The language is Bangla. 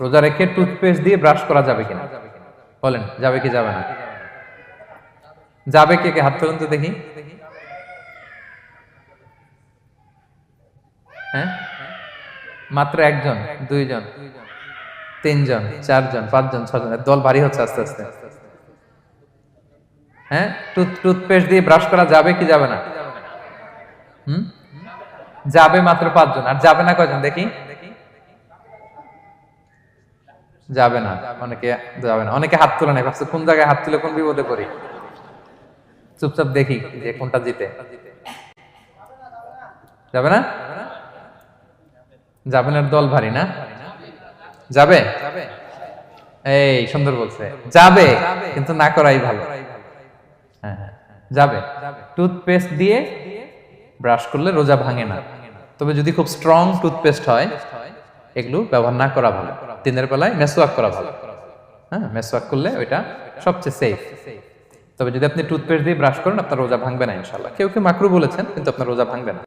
রোজা রেখে টুথপেস্ট দিয়ে ব্রাশ করা যাবে কিনা বলেন, যাবে কি যাবে না? যাবে, কে কে হাত তুলুন তো দেখি। হ্যাঁ, মাত্র একজন, দুইজন, তিনজন, চারজন, পাঁচজন, ছজন, দল ভারী হচ্ছে আস্তে আস্তে। হ্যাঁ, টুথপেস্ট দিয়ে ব্রাশ করা যাবে কি যাবে না? হুম, যাবে মাত্র পাঁচজন, আর যাবে না কয়জন দেখি? যাবে না, অনেকে যাবে না, অনেকে হাত তুলে নাই, ভাবছে কোন জায়গায় হাত তুলে কোন বিপদে পড়ি। চুপচাপ দেখি যে কোনটা জিতে। যাবে না? যাবে না, দল ভারী না? যাবে, এই সুন্দর বলছে, যাবে, কিন্তু না করাই ভালো। হ্যাঁ হ্যাঁ, যাবে। টুথপেস্ট দিয়ে ব্রাশ করলে রোজা ভাঙে না, তবে যদি খুব স্ট্রং টুথপেস্ট হয় এগুলো ব্যবহার না করা ভালো। দিনের বেলায় মেসওয়াক করা ভালো। হ্যাঁ, মেসওয়াক করলে ওইটা সবচেয়ে সেফ। তবে যদি আপনি টুথপেস্ট দিয়ে ব্রাশ করেন আপনার রোজা ভাঙবে না ইনশাআল্লাহ। কেউ কেউ মাকরু বলেছেন, কিন্তু আপনার রোজা ভাঙবে না।